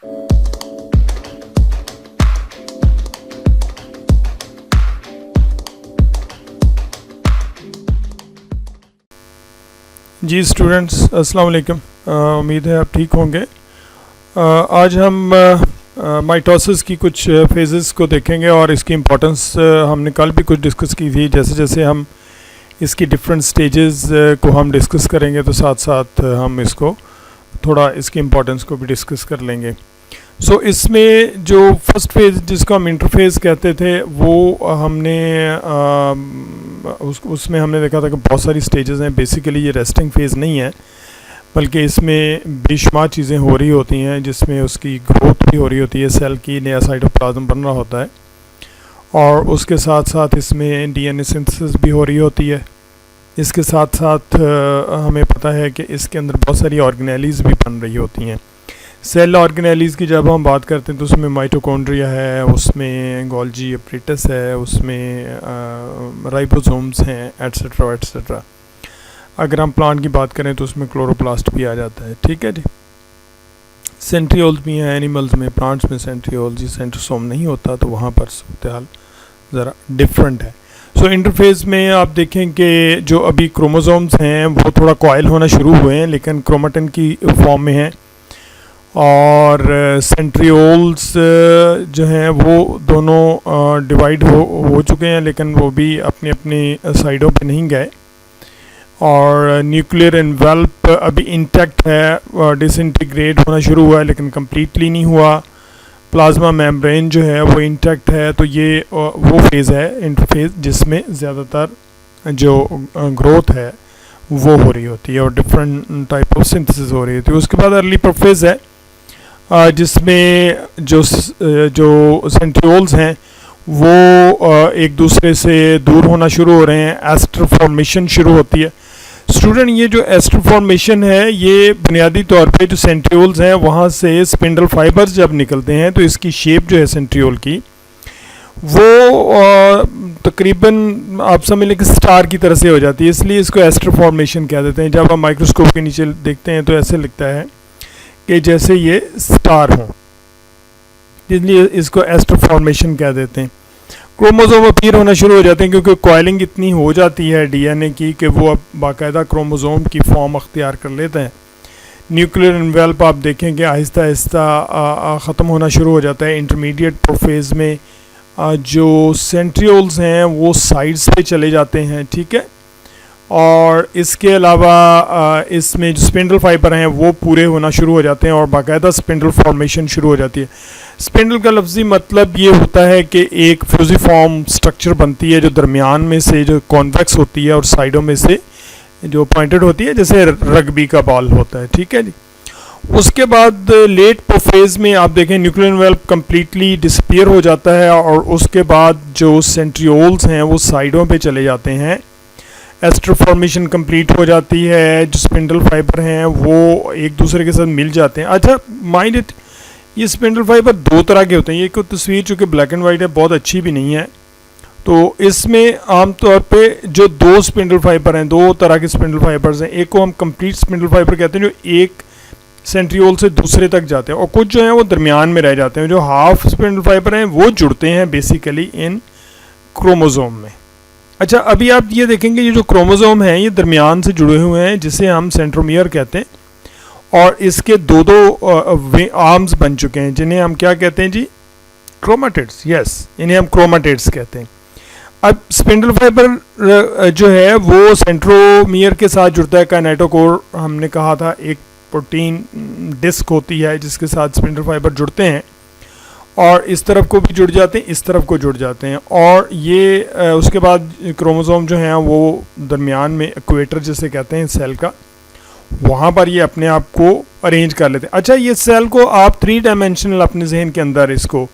जी students, अस्सलाम वालेकुम। उम्मीद है आप ठीक होंगे। आज हम माइटोसिस की कुछ फेजेस को देखेंगे और इसकी इम्पोर्टेंस हमने कल भी कुछ डिस्कस की थी। जैसे जैसे हम इसकी डिफरेंट स्टेजेस को हम डिस्कस करेंगे तो साथ साथ हम इसको थोड़ा इसकी इम्पोर्टेंस को भी डिस्कस कर लेंगे। सो इसमें जो फर्स्ट फेज़ जिसको हम इंटरफेस कहते थे वो हमने उसमें हमने देखा था कि बहुत सारी स्टेजेस हैं। बेसिकली ये रेस्टिंग फेज़ नहीं है, बल्कि इसमें बेशुमार चीज़ें हो रही होती हैं, जिसमें उसकी ग्रोथ भी हो रही होती है, सेल की नया साइटोप्लाज्म बन रहा होता है और उसके साथ साथ इसमें डीएनए सिंथेसिस भी हो रही होती है। इसके साथ साथ हमें पता है कि इसके अंदर बहुत सारी ऑर्गेनेलीज़ भी बन रही होती हैं। सेल ऑर्गेनेलीज़ की जब हम बात करते हैं तो उसमें माइटोकॉन्ड्रिया है, उसमें गोल्जी अपरेटस है, उसमें राइबोसोम्स हैं, एट्सेट्रा एट्सेट्रा। अगर हम प्लांट की बात करें तो उसमें क्लोरोप्लास्ट भी आ जाता है। ठीक है जी। सेंट्रियोल्स भी हैं एनिमल्स में, प्लांट्स में सेंट्रियोल्स, सेंट्रोसोम नहीं होता, तो वहाँ पर सूरत-ए-हाल ज़रा डिफरेंट है। सो इंटरफेस में आप देखें कि जो अभी क्रोमोसोम्स हैं वो थोड़ा कॉइल होना शुरू हुए हैं, लेकिन क्रोमेटिन की फॉर्म में हैं, और सेंट्रियोल्स जो हैं वो दोनों डिवाइड हो चुके हैं, लेकिन वो भी अपनी अपनी साइडों पे नहीं गए। और न्यूक्लियर एनवेल्प अभी इंटैक्ट है, डिसइंटीग्रेट होना शुरू हुआ है लेकिन कम्प्लीटली नहीं हुआ। प्लाज्मा मेम्ब्रेन जो है वो इंटैक्ट है। तो ये वो फेज़ है इंटरफेस जिसमें ज़्यादातर जो ग्रोथ है वो हो रही होती है और डिफरेंट टाइप ऑफ सिंथेसिस हो रही होती है। उसके बाद अर्ली प्रोफेज है जिसमें जो सेंट्रियोल्स हैं वो एक दूसरे से दूर होना शुरू हो रहे हैं, एस्टर फॉर्मेशन शुरू होती है। स्टूडेंट, ये जो एस्टर फॉर्मेशन है ये बुनियादी तौर पे जो सेंट्रियोल्स हैं वहाँ से स्पिंडल फाइबर्स जब निकलते हैं तो इसकी शेप जो है सेंट्रियोल की वो तकरीबन आप समझ लें कि स्टार की तरह से हो जाती है, इसलिए इसको एस्टर फॉर्मेशन कह देते हैं। जब हम माइक्रोस्कोप के नीचे देखते हैं तो ऐसे लगता है कि जैसे ये स्टार हो, इसलिए इसको एस्टर फॉर्मेशन कह देते हैं। क्रोमोसोम अपीयर होना शुरू हो जाते हैं क्योंकि कॉइलिंग इतनी हो जाती है डीएनए की कि वो अब बाकायदा क्रोमोसोम की फॉर्म अख्तियार कर लेते हैं। न्यूक्लियर एनवेल्प आप देखें कि आहिस्ता आहिस्ता ख़त्म होना शुरू हो जाता है। इंटरमीडिएट प्रोफेज़ में जो सेंट्रियोल्स हैं वो साइड्स पे चले जाते हैं। ठीक है। और इसके अलावा इसमें जो स्पिंडल फाइबर हैं वो पूरे होना शुरू हो जाते हैं और बाकायदा स्पिंडल फॉर्मेशन शुरू हो जाती है। स्पिंडल का लफ्ज़ी मतलब ये होता है कि एक फ्यूजिफॉर्म स्ट्रक्चर बनती है जो दरमियान में से जो कॉन्वेक्स होती है और साइडों में से जो पॉइंटेड होती है, जैसे रग्बी का बॉल होता है। ठीक है जी। उसके बाद लेट प्रोफेज में आप देखें न्यूक्लियर एनवेल्प कम्प्लीटली डिसपियर हो जाता है और उसके बाद जो सेंट्रियोल्स हैं वो साइडों पे चले जाते हैं, एस्टर फॉर्मेशन कंप्लीट हो जाती है, जो स्पिंडल फाइबर हैं वो एक दूसरे के साथ मिल जाते हैं। अच्छा, माइंड इट, ये स्पिंडल फाइबर दो तरह के होते हैं। ये कोई तस्वीर चूँकि ब्लैक एंड वाइट है, बहुत अच्छी भी नहीं है, तो इसमें आमतौर पे जो दो स्पिंडल फाइबर हैं, दो तरह के स्पिंडल फाइबर्स हैं। एक को हम कंप्लीट स्पिंडल फाइबर कहते हैं जो एक सेंट्रियोल से दूसरे तक जाते हैं, और कुछ जो हैं वो दरमियान में रह जाते हैं। जो हाफ स्पिंडल फाइबर हैं वो जुड़ते हैं बेसिकली इन क्रोमोसोम में। अच्छा, अभी आप ये देखेंगे ये जो क्रोमोसोम हैं ये दरमियान से जुड़े हुए हैं, जिसे हम सेंट्रोमियर कहते हैं, और इसके दो दो आर्म्स बन चुके हैं जिन्हें हम क्या कहते हैं जी? क्रोमाटिड्स। यस, इन्हें हम क्रोमाटिड्स कहते हैं। अब स्पिंडल फाइबर जो है वो सेंट्रोमियर के साथ जुड़ता है। काइनेटोकोर हमने कहा था, एक प्रोटीन डिस्क होती है जिसके साथ स्पिंडल फाइबर जुड़ते हैं और इस तरफ को भी जुड़ जाते हैं, इस तरफ को जुड़ जाते हैं। और ये उसके बाद क्रोमोसोम जो हैं वो दरमियान में इक्वेटर जिसे कहते हैं सेल का, वहाँ पर ये अपने आप को अरेंज कर लेते हैं। अच्छा, ये सेल को आप 3 डायमेंशनल अपने जहन के अंदर इसको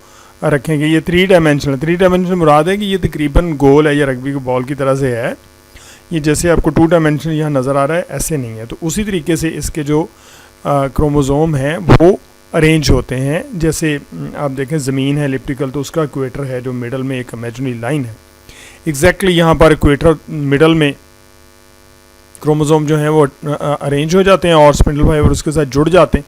रखेंगे। ये 3 डायमेंशनल मुराद है कि ये तकरीबन गोल है या रग्बी के बॉल की तरह से है। ये जैसे आपको 2 डायमेंशनल यहाँ नज़र आ रहा है, ऐसे नहीं है। तो उसी तरीके से इसके जो क्रोमोसोम हैं वो अरेंज होते हैं। जैसे आप देखें ज़मीन है एलिप्टिकल, तो उसका इक्वेटर है जो मिडल में एक इमेजिनरी लाइन है। एग्जैक्टली यहाँ पर इक्वेटर मिडल में क्रोमोसोम जो है वो अरेंज हो जाते हैं और स्पिंडल फाइबर उसके साथ जुड़ जाते हैं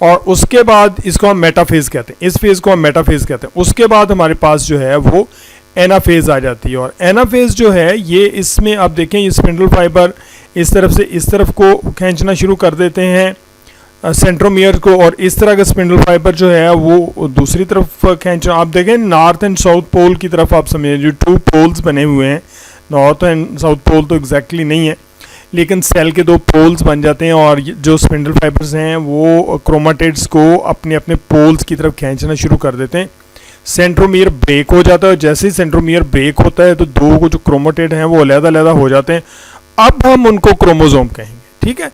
और उसके बाद इसको हम मेटाफेज कहते हैं, इस फेज को हम मेटाफेज कहते हैं। उसके बाद हमारे पास जो है वो एनाफेज आ जाती है। और एनाफेज जो है ये, इसमें आप देखें ये स्पिंडल फाइबर इस तरफ से इस तरफ को खींचना शुरू कर देते हैं सेंट्रोमियर को, और इस तरह का स्पिंडल फाइबर जो है वो दूसरी तरफ खींचना। आप देखें नॉर्थ एंड साउथ पोल की तरफ आप समझें, जो 2 पोल्स बने हुए हैं, नॉर्थ एंड साउथ पोल तो एग्जैक्टली नहीं है लेकिन सेल के 2 पोल्स बन जाते हैं, और जो स्पिंडल फाइबर्स हैं वो क्रोमाटिड्स को अपने अपने पोल्स की तरफ खींचना शुरू कर देते हैं। सेंट्रोमियर ब्रेक हो जाता है, जैसे ही सेंट्रोमियर ब्रेक होता है तो 2 को जो क्रोमाटिड हैं वो अलग-अलग हो जाते हैं। अब हम उनको क्रोमोसोम कहेंगे, ठीक है।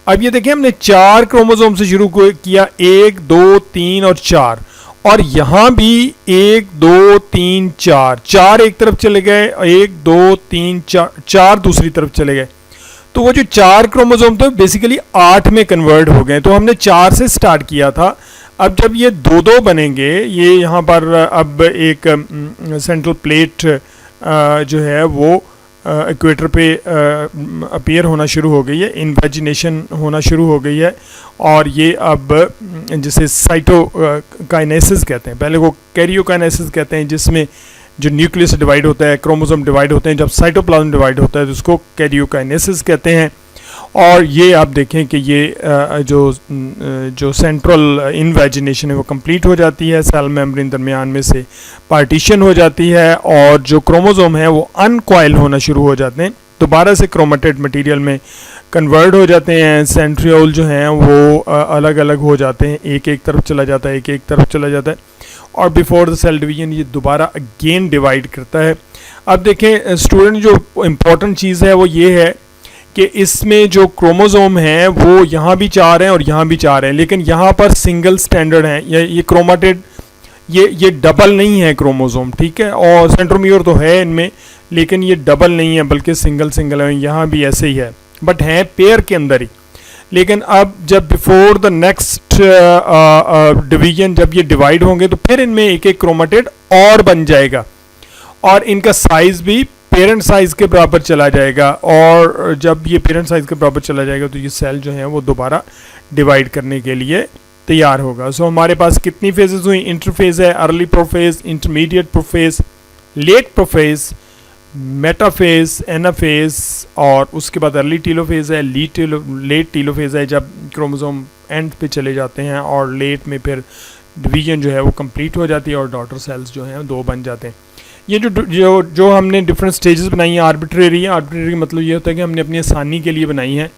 अब ये देखिए हमने 4 क्रोमोसोम से शुरू किया, 1 2 3 और 4, और यहाँ भी 1 2 3 4, 4 एक तरफ चले गए, 1 2 3 4, 4 दूसरी तरफ चले गए। तो वो जो 4 क्रोमोसोम थे बेसिकली 8 में कन्वर्ट हो गए। तो हमने 4 से स्टार्ट किया था। अब जब ये 2-2 बनेंगे, ये यहाँ पर अब एक सेंट्रल प्लेट जो है वो इक्वेटर पे अपीयर होना शुरू हो गई है, इन्वेजिनेशन होना शुरू हो गई है, और ये अब जिसे साइटोकाइनेसिस कहते हैं, पहले वो कैरियोकाइनेसिस कहते हैं, जिसमें जो न्यूक्लियस डिवाइड होता है, क्रोमोसोम डिवाइड होते हैं, जब साइटोप्लाज्म डिवाइड होता है तो उसको कैरियोकाइनेसिस कहते हैं। और ये आप देखें कि ये जो सेंट्रल इन्वेजिनेशन है वो कंप्लीट हो जाती है, सेल मेम्ब्रेन दरमियान में से पार्टीशन हो जाती है, और जो क्रोमोसोम है वो अनकॉइल होना शुरू हो जाते हैं, दोबारा से क्रोमेटेड मटेरियल में कन्वर्ट हो जाते हैं। सेंट्रियोल जो हैं वो अलग अलग हो जाते हैं, एक एक तरफ चला जाता है, एक एक तरफ चला जाता है, और बिफोर द सेल डिवीजन ये दोबारा अगेन डिवाइड करता है। अब देखें स्टूडेंट, जो इम्पोर्टेंट चीज़ है वो ये है कि इसमें जो क्रोमोसोम हैं वो यहाँ भी 4 हैं और यहाँ भी 4 हैं, लेकिन यहाँ पर सिंगल स्टैंडर्ड हैं, ये क्रोमाटिड, ये डबल नहीं है क्रोमोसोम, ठीक है। और सेंट्रोमियर तो है इनमें, लेकिन ये डबल नहीं है बल्कि सिंगल सिंगल है। यहाँ भी ऐसे ही है, बट हैं पेयर के अंदर ही। लेकिन अब जब बिफोर द नेक्स्ट डिवीजन जब ये डिवाइड होंगे तो फिर इनमें एक एक क्रोमाटिड और बन जाएगा, और इनका साइज भी पेरेंट साइज के बराबर चला जाएगा। और जब ये पेरेंट साइज के बराबर चला जाएगा तो ये सेल जो है वो दोबारा डिवाइड करने के लिए तैयार होगा। सो हमारे पास कितनी फेजेस हुई? इंटरफेज है, early prophase, intermediate prophase, late prophase, metaphase, anaphase, और उसके बाद अर्ली टीलोफेज है, लेट टीलोफेज है जब क्रोमोसोम एंड पे चले जाते हैं, और लेट में फिर डिवीजन जो है वो कंप्लीट हो जाती है और डॉटर सेल्स जो हैं 2 बन जाते हैं। ये जो हमने डिफरेंट स्टेजेस बनाई हैं आर्बिट्रेरी है। आर्बिट्रेरी मतलब ये होता है कि हमने अपनी आसानी के लिए बनाई है,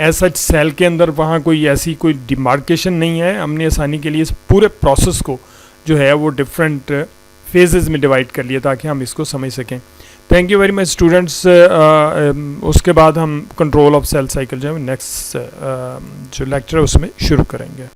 एज सच सेल के अंदर वहाँ कोई ऐसी कोई डिमार्केशन नहीं है, हमने आसानी के लिए इस पूरे प्रोसेस को जो है वो डिफरेंट फेजेस में डिवाइड कर लिया ताकि हम इसको समझ सकें। Thank you very much students. उसके बाद हम कंट्रोल ऑफ सेल साइकिल जो है नेक्स्ट जो लेक्चर है उसमें शुरू करेंगे।